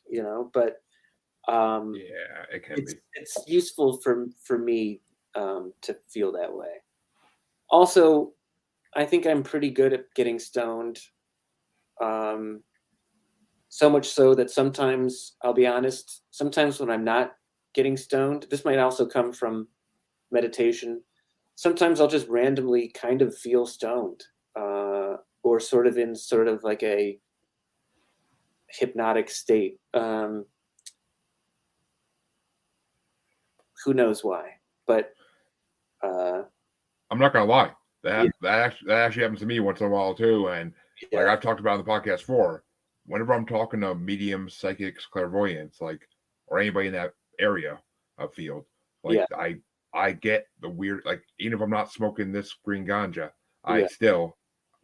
but Yeah, it can be. it's useful for me to feel that way. Also, I think I'm pretty good at getting stoned. So much so that sometimes, I'll be honest, sometimes when I'm not getting stoned, this might also come from meditation. Sometimes I'll just randomly kind of feel stoned, or sort of like a hypnotic state. Who knows why? But I'm not gonna lie. yeah, That actually happens to me once in a while too. And like yeah, I've talked about on the podcast before, whenever I'm talking to mediums, psychics, clairvoyants, like or anybody in that area of field, like yeah, I get the weird, like even if I'm not smoking this green ganja, I yeah, still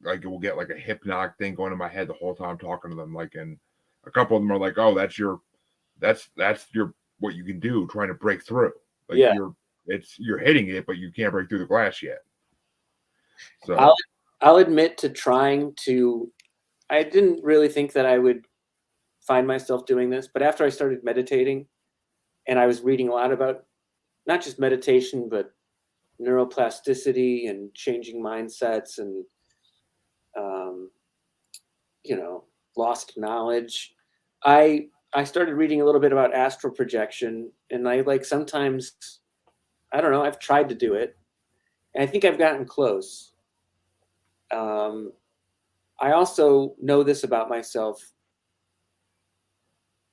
like will get like a hypnotic thing going in my head the whole time I'm talking to them. Like, and a couple of them are like, "Oh, that's your what you can do trying to break through. Like yeah. you're hitting it, but you can't break through the glass yet." I'll So I'll admit to trying to. I didn't really think that I would find myself doing this, but after I started meditating, and I was reading a lot about not just meditation, but neuroplasticity and changing mindsets and um, lost knowledge. I started reading a little bit about astral projection, and I like sometimes, I don't know, I've tried to do it, and I think I've gotten close. Um, I also know this about myself.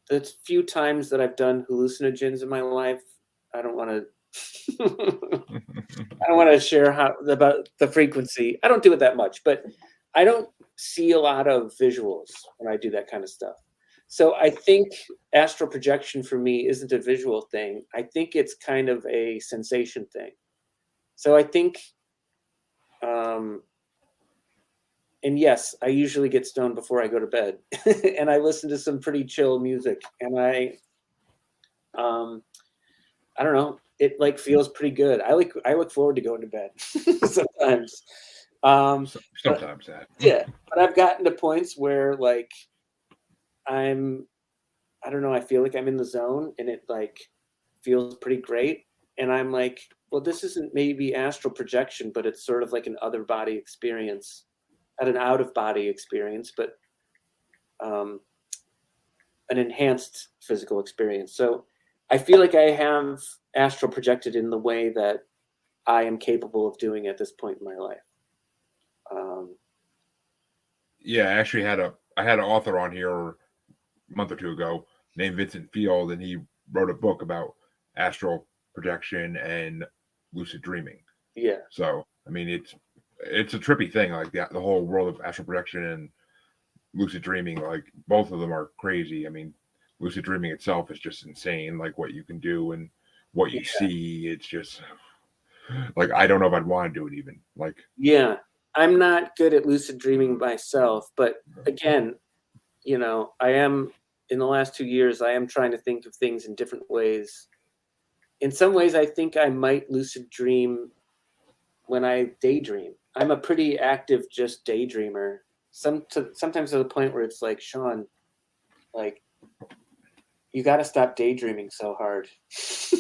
The few times that I've done hallucinogens in my life, I don't want to. I don't want to share about the frequency. I don't do it that much, but I don't see a lot of visuals when I do that kind of stuff. So I think astral projection for me isn't a visual thing. I think it's kind of a sensation thing. So I think, um, and yes, I usually get stoned before I go to bed, and I listen to some pretty chill music, and um, I don't know, it like feels pretty good. I look forward to going to bed sometimes. But sometimes that. yeah, but I've gotten to points where like I'm I don't know, I feel like I'm in the zone and it like feels pretty great. And I'm like, well, this isn't maybe astral projection, but it's sort of like an other body experience, not an out of body experience, but um, an enhanced physical experience. So I feel like I have astral projected in the way that I am capable of doing at this point in my life. Yeah, I had an author on here a month or two ago named Vincent Field, and he wrote a book about astral projection and lucid dreaming. Yeah. So I mean, it's a trippy thing, like the whole world of astral projection and lucid dreaming. Like both of them are crazy. I mean, lucid dreaming itself is just insane, like what you can do and what you Yeah. see. It's just like I don't know if I'd want to do it even. Like Yeah. I'm not good at lucid dreaming myself, but again, I am in the last 2 years, I am trying to think of things in different ways. In some ways, I think I might lucid dream when I daydream. I'm a pretty active, just daydreamer. Sometimes to the point where it's like, Shawn, like, you got to stop daydreaming so hard.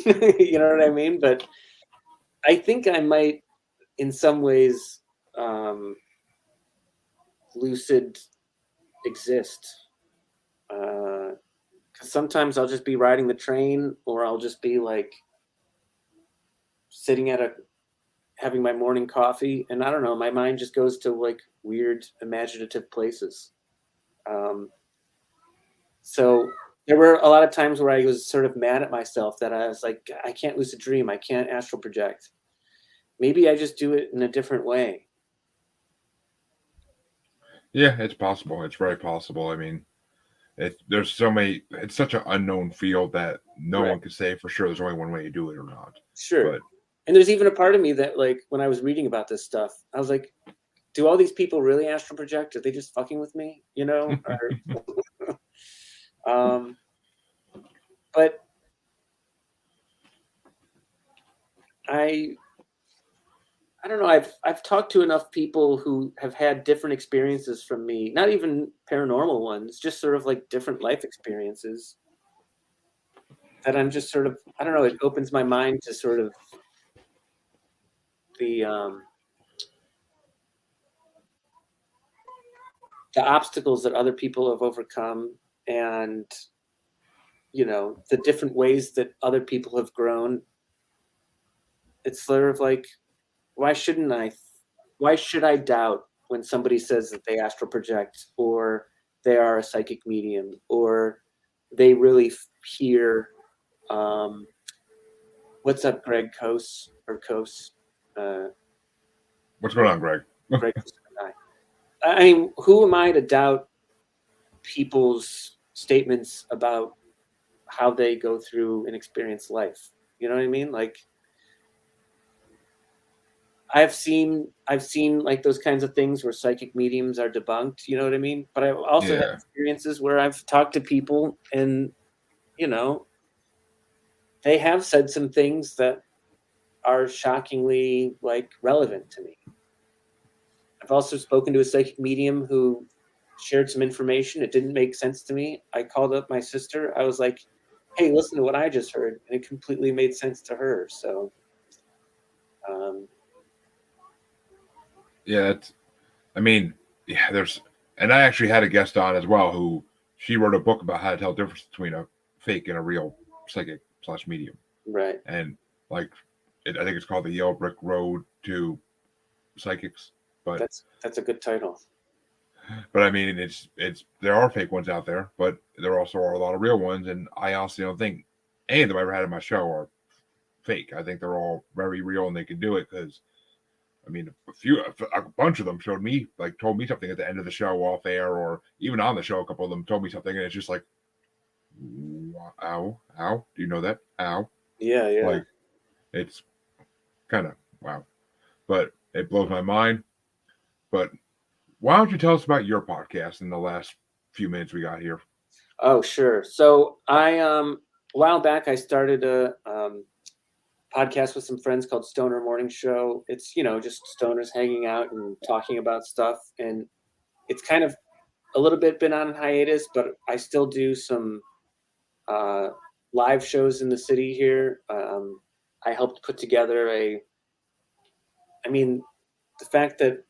You know what I mean? But I think I might, in some ways, lucid exist. Because sometimes I'll just be riding the train, or I'll just be like sitting having my morning coffee, and I don't know, my mind just goes to like weird imaginative places. So there were a lot of times where I was sort of mad at myself that I was like, I can't lucid dream, I can't astral project. Maybe I just do it in a different way. yeah, it's possible. It's very possible. I mean, there's so many. It's such an unknown field that no Right. one can say for sure. There's only one way to do it or not. Sure. But And there's even a part of me that, like, when I was reading about this stuff, I was like, do all these people really astral project? Are they just fucking with me? Um, but I I don't know. I've talked to enough people who have had different experiences from me, not even paranormal ones, just sort of like different life experiences that I'm just sort of, I don't know, it opens my mind to sort of the obstacles that other people have overcome, and the different ways that other people have grown. It's sort of like, why shouldn't I? Why should I doubt when somebody says that they astral project, or they are a psychic medium, or they really hear? What's up, Greg Kos or Kos? What's going on, Greg? Greg, I mean, who am I to doubt people's statements about how they go through and experience life? You know what I mean? Like, I've seen like those kinds of things where psychic mediums are debunked, you know what I mean? But I've also had experiences where I've talked to people and, they have said some things that are shockingly like relevant to me. I've also spoken to a psychic medium who shared some information. It didn't make sense to me. I called up my sister. I was like, hey, listen to what I just heard. And it completely made sense to her. So, and I actually had a guest on as well who she wrote a book about how to tell the difference between a fake and a real psychic / medium. Right. And like, I think it's called the Yellow Brick Road to Psychics. But that's a good title. But I mean, it's there are fake ones out there, but there also are a lot of real ones. And I honestly don't think any of them I ever had on my show are fake. I think they're all very real and they can do it because, I mean, a bunch of them told me something at the end of the show off air, or even on the show, a couple of them told me something, and it's just like, ow, do you know that? Ow. Yeah. Like, it's kind of wow, but it blows my mind. But why don't you tell us about your podcast in the last few minutes we got here? Oh, sure. So I a while back I started a podcast with some friends called Stoner Morning Show. It's just stoners hanging out and talking about stuff, and it's kind of a little bit been on hiatus, but I still do some live shows in the city here. I helped put together the fact that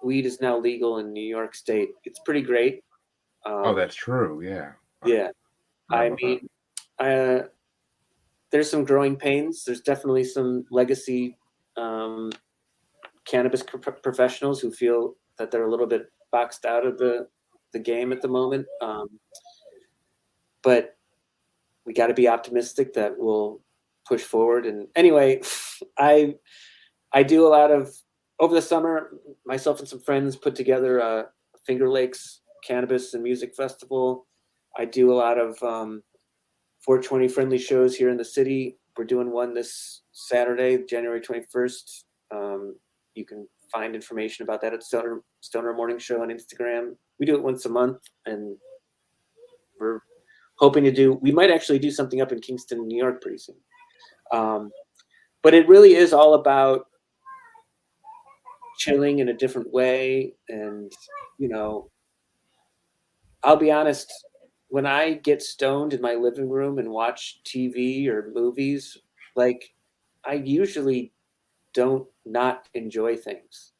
weed is now legal in New York State, it's pretty great. That's true. Yeah. Yeah. I mean, there's some growing pains. There's definitely some legacy cannabis professionals who feel that they're a little bit boxed out of the game at the moment. But we got to be optimistic that we'll push forward. And anyway, I do a lot of, over the summer, myself and some friends put together a Finger Lakes Cannabis and Music Festival. I do a lot of 420 friendly shows here in the city. We're doing one this Saturday, January 21st. You can find information about that at Stoner Morning Show on Instagram. We do it once a month, and we're hoping we might actually do something up in Kingston, New York pretty soon. But it really is all about chilling in a different way. And, I'll be honest, when I get stoned in my living room and watch TV or movies, like, I usually don't not enjoy things.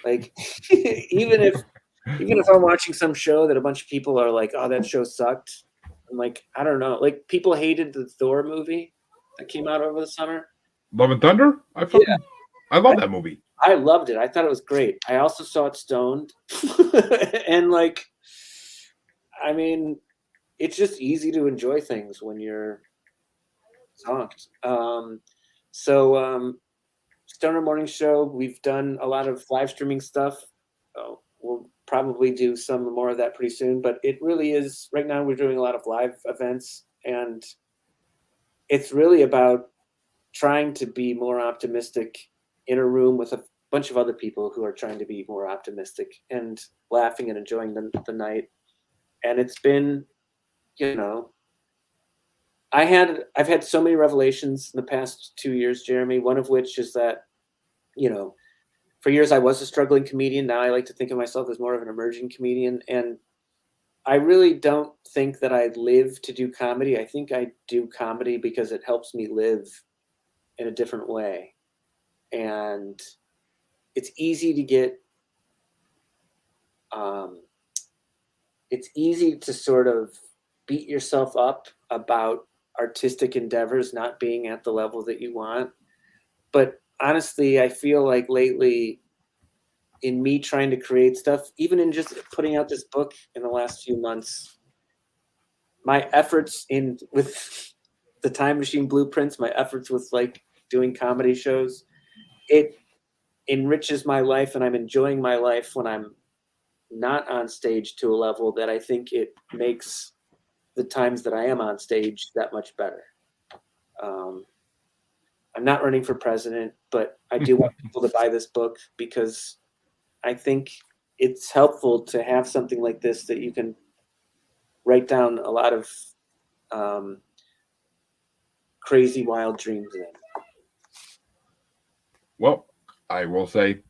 Like, even if I'm watching some show that a bunch of people are like, oh, that show sucked, I'm like, I don't know. Like, people hated the Thor movie that came out over the summer. Love and Thunder? I love that movie. I loved it. I thought it was great. I also saw it stoned. And like, I mean, it's just easy to enjoy things when you're zonked. So Stoner Morning Show, we've done a lot of live streaming stuff. We'll probably do some more of that pretty soon, but it really is, right now we're doing a lot of live events, and it's really about trying to be more optimistic in a room with a bunch of other people who are trying to be more optimistic and laughing and enjoying the night. And it's been, I've had so many revelations in the past 2 years, Jeremy, one of which is that, for years I was a struggling comedian. Now I like to think of myself as more of an emerging comedian. And I really don't think that I live to do comedy. I think I do comedy because it helps me live in a different way. And it's easy to get, it's easy to sort of beat yourself up about artistic endeavors not being at the level that you want. But honestly, I feel like lately in me trying to create stuff, even in just putting out this book in the last few months, my efforts in with the Time Machine Blueprints, my efforts with like doing comedy shows, it enriches my life, and I'm enjoying my life when I'm not on stage to a level that I think it makes the times that I am on stage that much better. I'm not running for president, but I do want people to buy this book because I think it's helpful to have something like this that you can write down a lot of crazy, wild dreams in. Well, I will say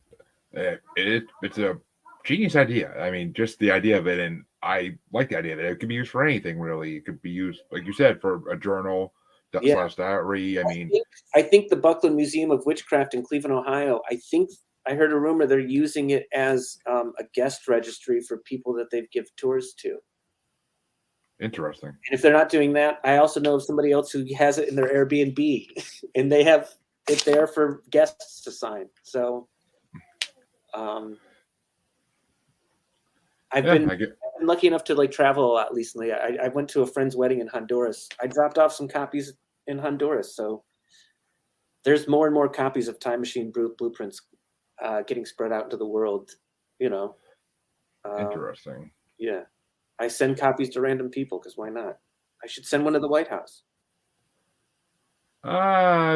it's a genius idea. I mean, just the idea of it, and I like the idea of it. It could be used for anything, really. It could be used, like you said, for a journal / diary. I think the Buckland Museum of Witchcraft in Cleveland, Ohio, I heard a rumor they're using it as a guest registry for people that they've given tours to. Interesting. And if they're not doing that, I also know of somebody else who has it in their Airbnb, and they have it there for guests to sign. So I've been lucky enough to like travel a lot recently. I went to a friend's wedding in Honduras. I dropped off some copies in Honduras. So there's more and more copies of Time Machine Blueprints getting spread out into the world, you know. Interesting. Yeah. I send copies to random people because why not? I should send one to the White House.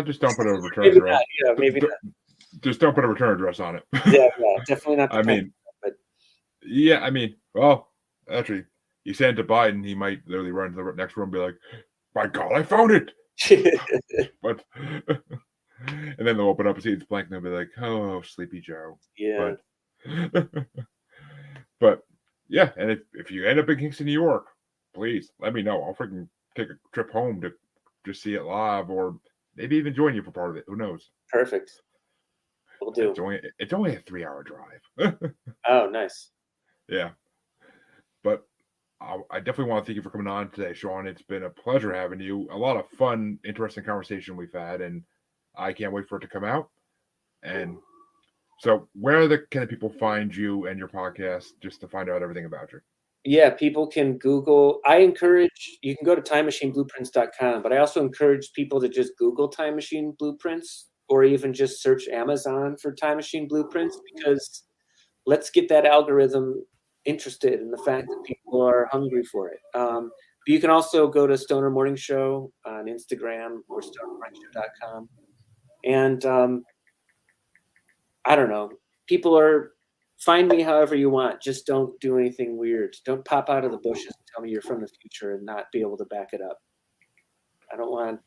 Just don't put a return maybe address. Not, yeah, maybe not. Just don't put a return address on it. Yeah, definitely not. Well, actually, you send it to Biden, he might literally run to the next room and be like, "My God, I found it!" But and then they'll open up and see it's blank, and they'll be like, "Oh, Sleepy Joe." Yeah. But yeah, and if you end up in Kingston, New York, please let me know. I'll freaking take a trip home to just see it live, or maybe even join you for part of it. Who knows? Perfect. We'll do. It's only a 3-hour drive. Oh, nice. Yeah. But I definitely want to thank you for coming on today, Shawn. It's been a pleasure having you. A lot of fun, interesting conversation we've had, and I can't wait for it to come out. And so where can people find you and your podcast just to find out everything about you? Yeah, people can Google. You can go to timemachineblueprints.com, but I also encourage people to just Google Time Machine Blueprints, or even just search Amazon for Time Machine Blueprints, because let's get that algorithm interested in the fact that people are hungry for it. But you can also go to Stoner Morning Show on Instagram or stonermorningshow.com. And I don't know. Find me however you want. Just don't do anything weird. Don't pop out of the bushes and tell me you're from the future and not be able to back it up. I don't want.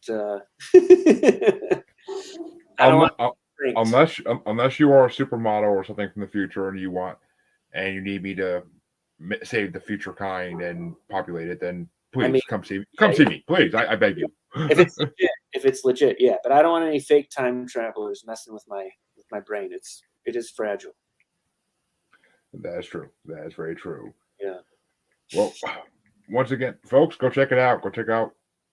Unless you are a supermodel or something from the future and you need me to save the future kind and populate it, then please come see me, please. I beg you. If it's legit, yeah. But I don't want any fake time travelers messing with my brain. It is fragile. That is true. That is very true. Yeah. Well, once again, folks, go check it out. Go check out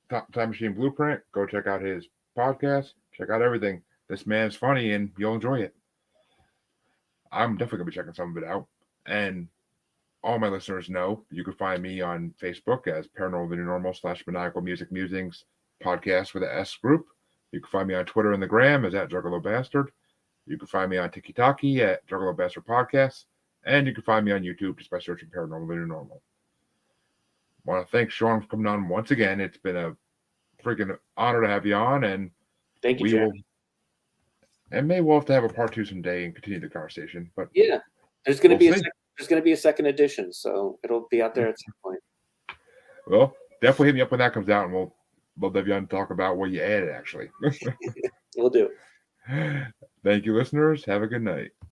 Time Machine Blueprint. Go check out his podcast. Check out everything. This man's funny, and you'll enjoy it. I'm definitely going to be checking some of it out. And all my listeners know you can find me on Facebook as Paranormal the New Normal / Maniacal Music Musings Podcast with an S group. You can find me on Twitter and the Gram as at Juggalo Bastard. You can find me on TikTok at Juggalo Bastard Podcast. And you can find me on YouTube just by searching Paranormal the New Normal. I want to thank Shawn for coming on once again. It's been a freaking honor to have you on. And thank you, Jeremy. And maybe we'll have to have a part 2 someday and continue the conversation. But yeah, there's going to be a second edition, so it'll be out there at some point. Well, definitely hit me up when that comes out, and we'll dive in and talk about what you added. Actually, We'll do. Thank you, listeners. Have a good night.